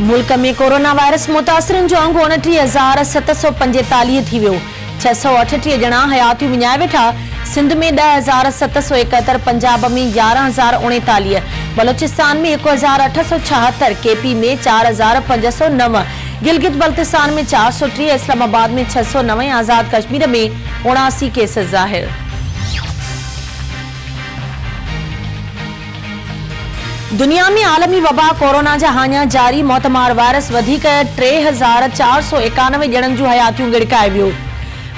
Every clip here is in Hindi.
मुल्क में कोरोना वायरस मुतासिरन जो अंग 29,745 थी वियो। 638 ॼणा हयातियूं विञाए वेठा। सिंध में 10,771, पंजाब में 11,039, बलोचिस्तान में 1,876, केपी में 4,509, गिलगित बल्तिस्तान में 403, इस्लामाबाद में 609, आजाद कश्मीर में 79 केसेस ज़ाहिर। दुनिया में आलमी वबा कोरोना जा हानिया जारी। मौतमार वायरस वधिक 3,491 ॼणनि जूं हयातियूं गिड़काए वियो।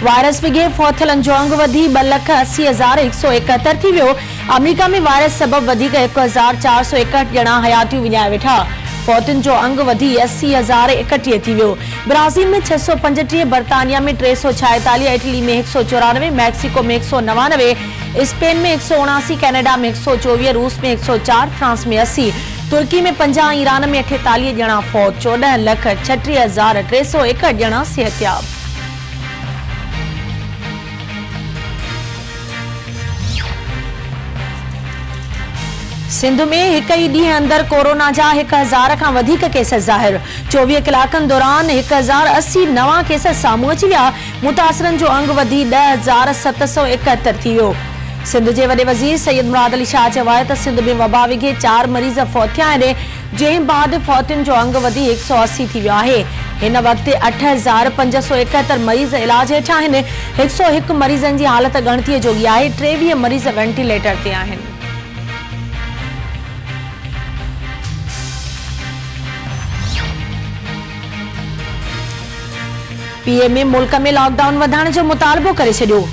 वायरस विघे फौथियलनि जो अंग वधी 2,80,171 थी वियो। अमेरिका में वायरस सबब वधिक 1,461 ॼणा हयातियूं विञाए वेठा। फौतियुनि जो अंग वधी 80,031 थी वियो। ब्राज़ील में 635, बर्तानिया में 346, इटली में 194, मैक्सिको में 199, स्पेन में 179, कनाडा में 124, रूस में 104, फ्रांस में 80, तुर्की में 50, ईरान में 48 ॼणा फौत, 14,36,301 ॼणा सेहतियाब। सिंध में एक ही ॾींहुं अंदर कोरोना जा 1,000 खां वधीक केस ज़ाहिर। 24 कलाकनि दौरान 1,080 नवां केस साम्हूं अची विया। मुतासिरनि जो अंग वधी 10,771 थी वियो। सिंध जे वॾे वज़ीर सैयद मुराद अली शाह चयो आहे त सिंध में वबा विघे 4 मरीज़ फौत थिया आहिनि, जंहिं बाद फौतियुनि जो अंग वधी 180 थी वियो आहे। हिन वक़्तु 8,571 मरीज़ इलाज हेठि आहिनि। 101 मरीज़नि जी हालत गणतीअ जोगी आहे। 23 मरीज़ वेंटिलेटर ते आहिनि। पीएमए मुल्क में लॉकडाउन वधाइण जो मुतालबो करे छॾियो।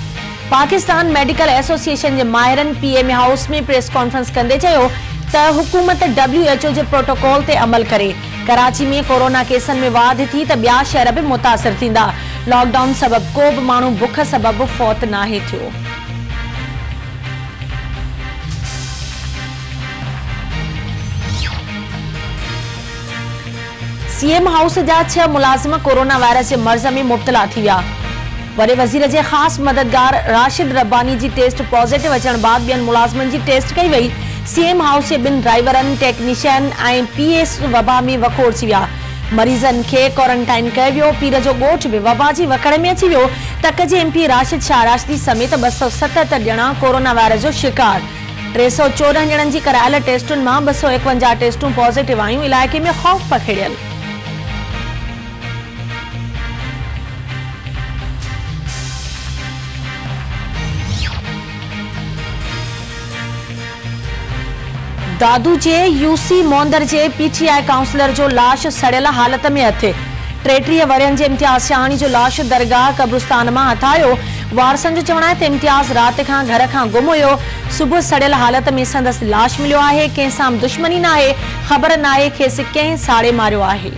पाकिस्तान मेडिकल एसोसिएशन जे माहिरनि पीएमए हाउस में प्रेस कॉन्फ्रेंस कंदे चयो त हुकूमत WHO जे प्रोटोकॉल ते अमल करे। कराची में कोरोना केसनि में वाध थी त ॿिया शहर बि मुतासिर थींदा। लॉकडाउन सबबु को बि माण्हू बुख सबबु फौत नाहे थियो। सीएम हाउस जा 6 मुलाज़िम कोरोना वायरस जे मर्ज़ में मुब्तला थी विया। वॾे वज़ीर जे ख़ासि मददगार राशिद रब्बानी जी टेस्ट पॉज़िटिव अचण बाद ॿियनि मुलाज़िमनि जी टेस्ट कई वई। सीएम हाउस जे 2 ड्राइवरनि, टेक्नीशियन ऐं पीएस वबा में वखोड़ थी विया। मरीज़नि खे क्वारंटाइन कयो वियो। पीर जो ॻोठ बि वबा जी वकड़ में अची वियो। तक जे MP राशिद शाह राशिदी समेत 277 ॼणा कोरोना वायरस जो शिकार। 314 ॼणनि जी करायल टेस्टुनि मां 251 टेस्टूं पॉज़िटिव आयूं। इलाइक़े में ख़ौफ़ पखेड़ियल। दादू जे यूसी मोंदर जे PTI काउंसलर जो लाश सड़ियल हालत में हथे। 33 वरियनि जे इम्तियाज़ शाहानी जो लाश दरगाह कब्रिस्तान मां हथायो। वारसनि जो चवणु आहे त इम्तियाज़ राति खां घर खां गुम हुयो। सुबुह सड़ियल हालत में संदसि लाश मिलियो आहे। कंहिं सां दुश्मनी न आहे। ख़बर न आहे खेसि कंहिं साड़े मारियो आहे।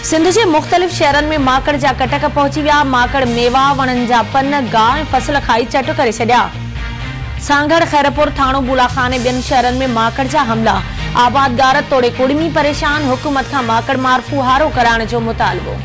सिंध जे मुख़्तलिफ़ शहरनि में माकड़ जा कटक पहुची विया। माकड़ मेवा, वणनि जा पन, गाह ऐं फसल खाई चट करे छॾिया। सांगड़, खैरपुर, थाणो, बुलाखान ऐं ॿियनि शहरनि में माकड़ जा हमला। आबादगार तोड़े कुड़मी परेशान। हुकूमत खां माकड़ मार फुहारो कराइण जो मुतालबो।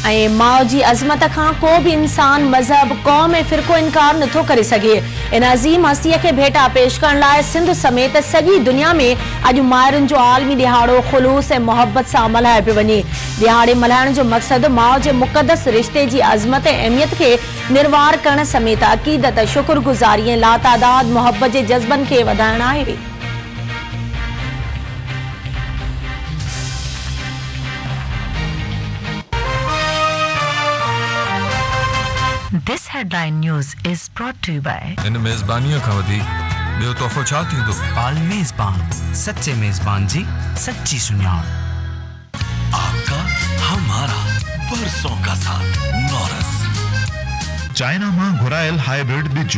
ऐं माउ जी अज़मत खां को बि इंसान, मज़हब, क़ौम ऐं फ़िरक़ो इनकार नथो करे सघे। इन अज़ीम हस्तीअ खे भेटा पेश करण लाइ सिंध समेत सॼी दुनिया में अॼु माहिरुनि जो आलमी ॾिहाड़ो ख़ुलूस ऐं मोहबत सां मल्हायो पियो वञे। ॾिहाड़े मल्हाइण जो मक़सदु माउ जे मुक़दस रिश्ते जी अज़मत ऐं अहमियत खे निर्वार करण समेत अक़ीदत, शुक्रगुज़ारी ऐं लातादाद मोहबत जे जज़्बनि खे वधाइणु आहे। This headline news is brought to you by इन मेज़बानीअ खां वधीक ॿियो तोहफ़ो छा थींदो? पाल मेज़बान, सच्चे मेज़बान जी सच्ची सुञाण। आपका हमारा बरसों का साथ नौरस। चाइना मां घुरायल हाइब्रिड बिज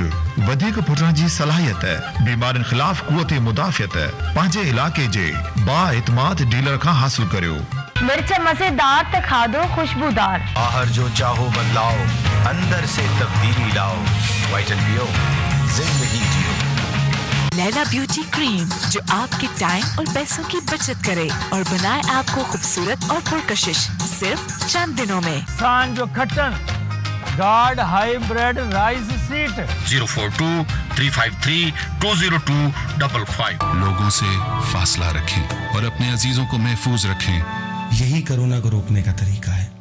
वधिक फुटण जी सलाहियत, बीमारियुनि ख़िलाफ़ क़ुवत मुदाफ़ियत पंहिंजे इलाइक़े जे बाएतमाद डीलर खां हासिल करियो। मिर्च मजेदार त खादो खुशबूदार। बाहर जो चाहो बदलाओ, अंदर से तब्दीली लाओ। वाइटल पियो, जिंदगी जियो। लैला ब्यूटी क्रीम जो आपके टाइम और पैसों की बचत करे और बनाए आपको खूबसूरत और पुरकशिश सिर्फ चंद दिनों में। सांजो खट्टन गार्ड हाईब्रिड राइस सीट 042-353-20255। लोगों से फासला रखें और अपने अजीजों को महफूज रखें। यही कोरोना को रोकने का तरीका है।